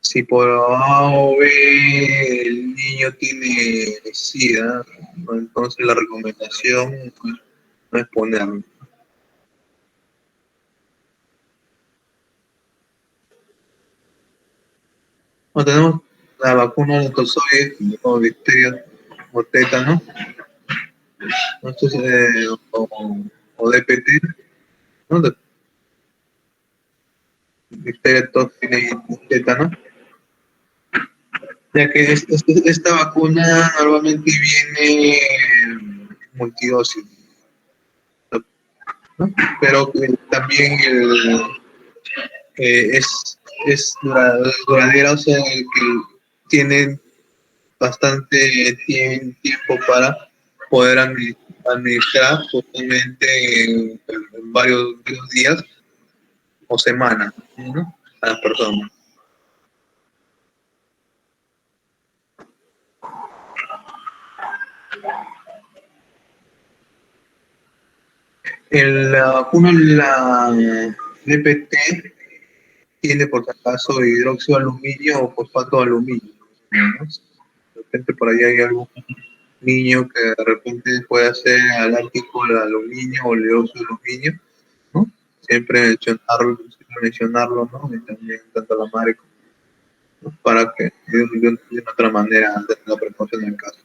Si por A o B el niño tiene SIDA, ¿no? Entonces la recomendación, pues, no exponerlo. Bueno, tenemos la vacuna de tozoide, como difteria o tétano, entonces, o DPT, ¿no? Difteria, toxina y tétano, ya que esta vacuna normalmente viene multidosis, ¿no? Pero también es duradera, o sea, que tiene bastante tiempo para poder administrar justamente en varios días o semanas, ¿no? A las personas. La vacuna, la DPT, tiene por si acaso hidróxido de aluminio o fosfato de aluminio, ¿no? De repente por ahí hay algún niño que de repente pueda ser alérgico al aluminio o al dióxido de aluminio, ¿no? Siempre mencionarlo, ¿no? Y también tanto la madre como, ¿no? Para que de otra manera tener la precaución en el caso.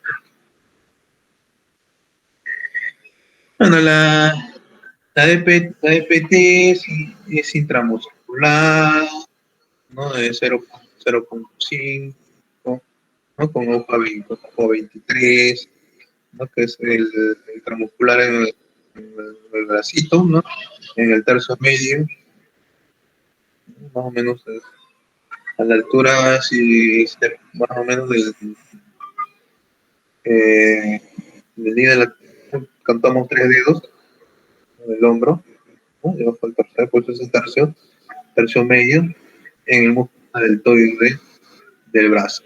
Bueno, la DPT es intramuscular, ¿no? De 0,5, ¿no? Con ojo 23, ¿no? Que es el intramuscular en el bracito, ¿no? En el tercio medio, más o menos a la altura, si más o menos del día de la, contamos 3 dedos en el hombro, ¿no? Y bajo el tercer, pues es el tercio medio, en el músculo deltoide del brazo.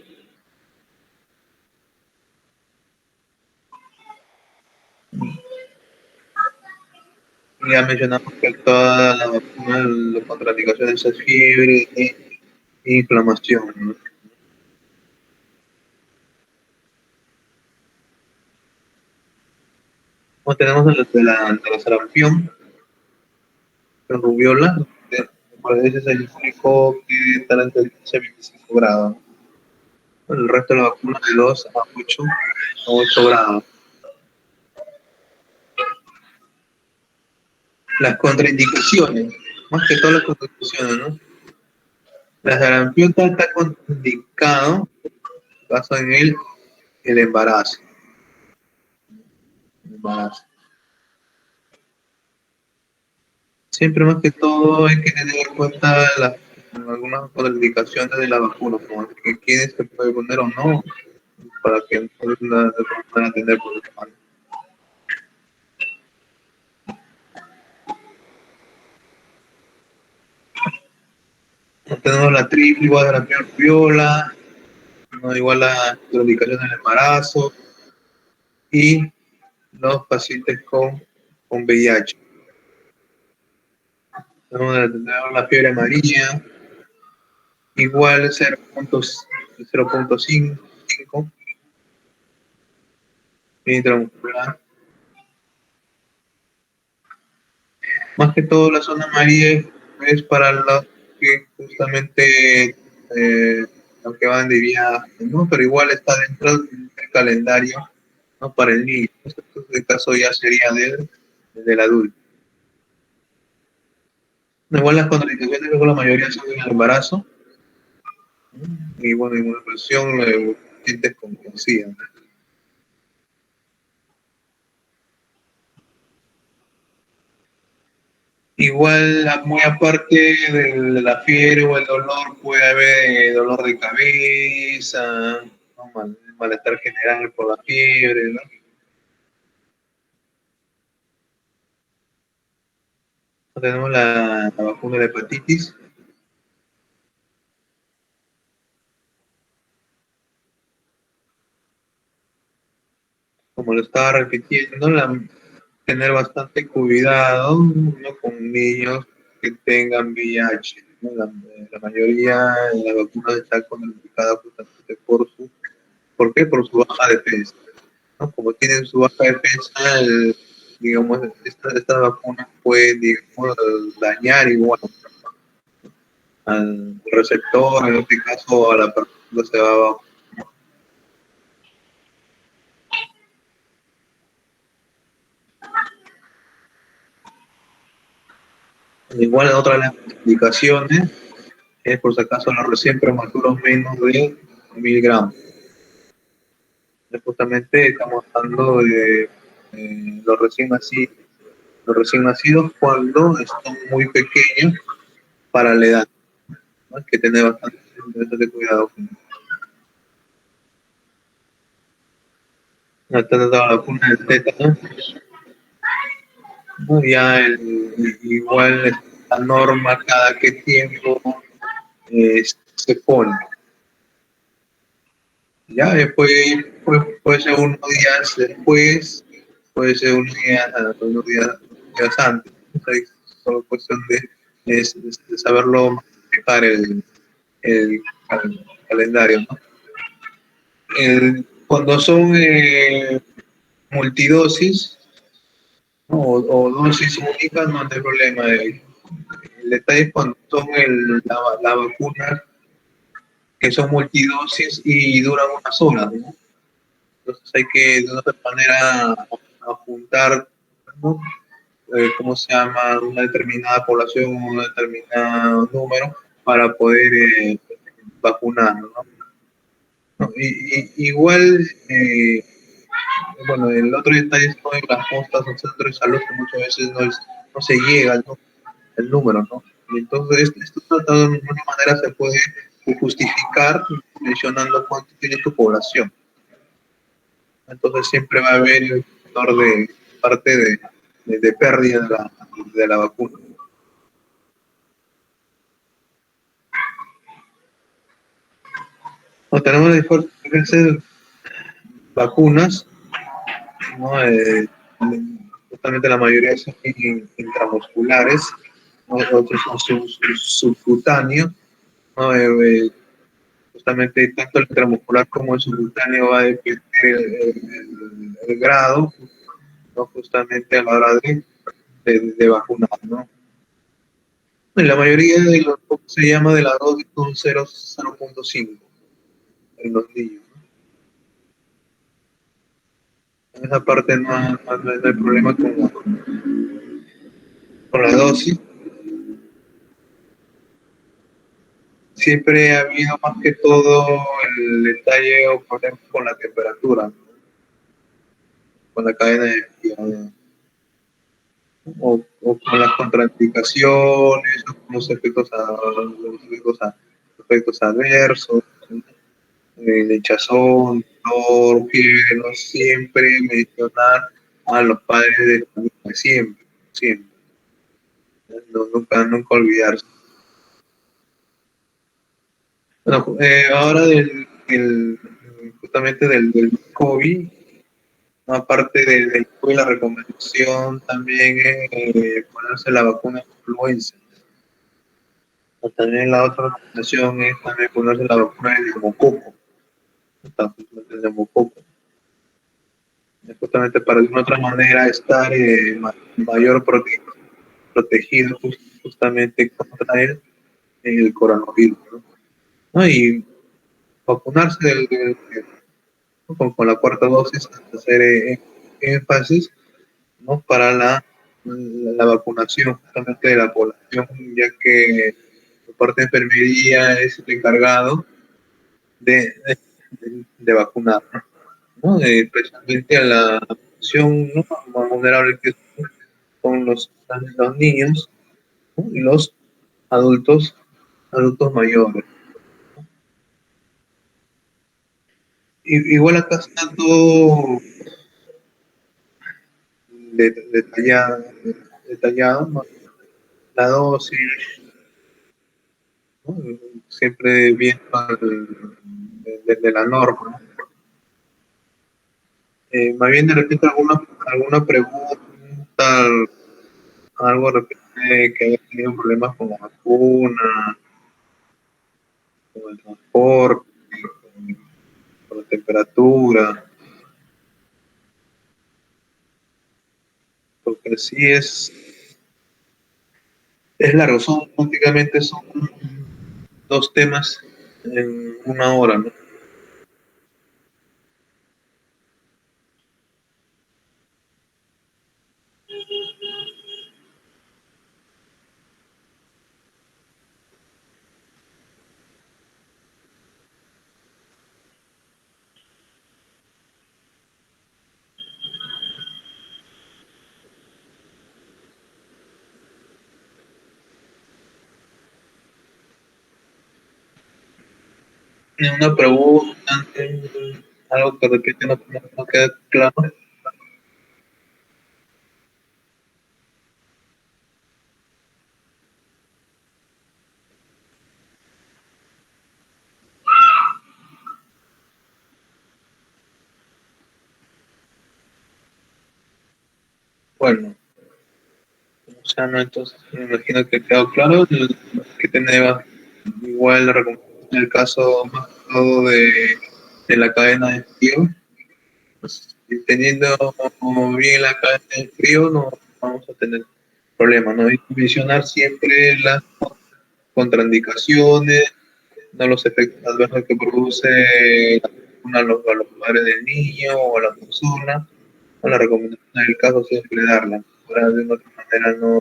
Ya mencionamos que toda la vacuna, las contraindicaciones es fiebre e inflamación, ¿no? Como tenemos de la sarampión, la rubiola, por ese es el único que está en el 25 grados. El resto de la vacuna de 2 a 8 grados. Las contraindicaciones, más que todas las contraindicaciones, ¿no? La sarampión está contraindicado, pasa en el embarazo. Siempre más que todo hay que tener en cuenta algunas contraindicaciones de la vacuna, como que quién se puede poner o no, para que no puedan tener problemas. Tenemos la triple igual de la viola, ¿no? Igual la contraindicación del embarazo y los pacientes con VIH. Tenemos la fiebre amarilla, igual 0.5 intramuscular. Más que todo la zona amarilla es para los que justamente los que van de viaje, ¿no? Pero igual está dentro del calendario, ¿no? Para el niño. Este caso ya sería del adulto. Igual las contraindicaciones, luego la mayoría son en el embarazo, ¿no? Y bueno, inmunosupresión, pacientes con SIDA, ¿no? Igual, muy aparte de la fiebre o el dolor, puede haber dolor de cabeza, ¿no? Malestar general por la fiebre, ¿no? Tenemos la vacuna de la hepatitis. Como lo estaba repitiendo, tener bastante cuidado, ¿no? Con niños que tengan VIH, ¿no? La mayoría de las vacunas está contraindicada justamente ¿por qué? Por su baja defensa, ¿no? Como tienen su baja defensa, digamos, estas vacunas pueden, digamos, dañar igual al receptor, en este caso a la persona que se va a vacunar. Igual otra de las indicaciones es por si acaso los recién prematuros menos de 1000 gramos. Justamente estamos hablando de los recién nacidos cuando están muy pequeños para la edad, ¿no? Hay que tener bastante cuidado. No está dando la vacuna del tétano, ¿no? Ya igual la norma cada qué tiempo se pone. Ya después puede ser unos días después, puede ser unos días antes. Es solo cuestión de saberlo manejar el calendario, ¿no? Cuando son multidosis, ¿no? O dosis únicas, no hay problema. El detalle es cuando son la vacuna que son multidosis y duran unas horas, ¿no? Entonces hay que de otra manera apuntar, ¿no? ¿Cómo se llama? Una determinada población, un determinado número para poder vacunar, ¿no? No, igual, bueno, el otro detalle es con las postas o centros de salud que muchas veces no se llega, ¿no? El número, ¿no? Y entonces esto de alguna manera se puede justificar mencionando cuánto tiene tu población. Entonces siempre va a haber el factor de parte de pérdida de la vacuna. No, tenemos diferentes vacunas, ¿no? Justamente la mayoría son intramusculares, ¿no? Otros son subcutáneos, ¿no? Justamente tanto el intramuscular como el subcutáneo va a depender el grado, ¿no? Justamente a la hora de vacunar, ¿no? En la mayoría de los se llama de la dosis son 0.5 en los niños, ¿no? En esa parte no hay problema con la dosis. Siempre ha habido más que todo el detalle o problema con la temperatura, ¿no? Con la cadena de frío, o con las contraindicaciones, o con los efectos adversos, hinchazón, dolor, fiebre, no siempre mencionar a los padres de la familia, siempre, siempre, no, nunca olvidarse. Bueno, ahora justamente del COVID, ¿no? Aparte del COVID, la recomendación también es ponerse la vacuna de influenza. También la otra recomendación es también ponerse la vacuna de neumococo, justamente el neumococo, justamente para de una otra manera estar mayor protegido justamente contra el coronavirus, ¿no? ¿No? Y vacunarse con la cuarta dosis, hacer énfasis, ¿no? Para la vacunación justamente de la población, ya que la parte de enfermería es el encargado de vacunar, ¿no? Especialmente a la población, ¿no? Más vulnerable que son los niños, ¿no? Y los adultos mayores. Igual acá está todo detallado, ¿no? La dosis, ¿no? Siempre viendo de la norma, ¿no? Más bien de repente alguna pregunta, algo de repente que haya tenido problemas con la vacuna, con el transporte, con la temperatura. Pues sí, es largo, prácticamente son dos temas en una hora, ¿no? Una pregunta, algo que repite no queda claro. Bueno, o sea, no, entonces me imagino que quedó claro que tenía igual en el caso más que todo de la cadena de frío, pues, y teniendo bien la cadena de frío no vamos a tener problemas, ¿no? Hay que mencionar siempre las contraindicaciones, no los efectos adversos que produce a los padres del niño o a la persona, o la recomendación del caso siempre darla, para de otra manera no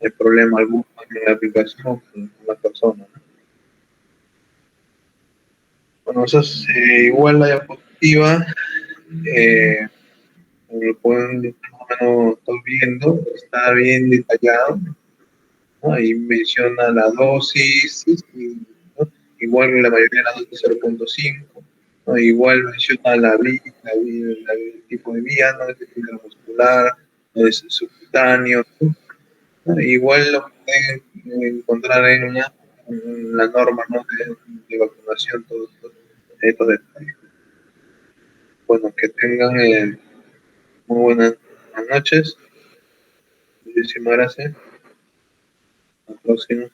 hay problema alguno en la aplicación con la persona, ¿no? Bueno, eso es igual la diapositiva, eh, como lo pueden más o menos estar viendo, está bien detallado, ¿no? Ahí menciona la dosis, ¿no? Igual que la mayoría de la dosis 0.5, ¿no? Igual menciona el tipo de vía, ¿no? Es muscular, no es subcutáneo, ¿no? Igual lo pueden encontrar en la norma, ¿no? de vacunación, todos estos detalles. Bueno, que tengan muy buenas noches. Muchísimas gracias. Hasta la próxima.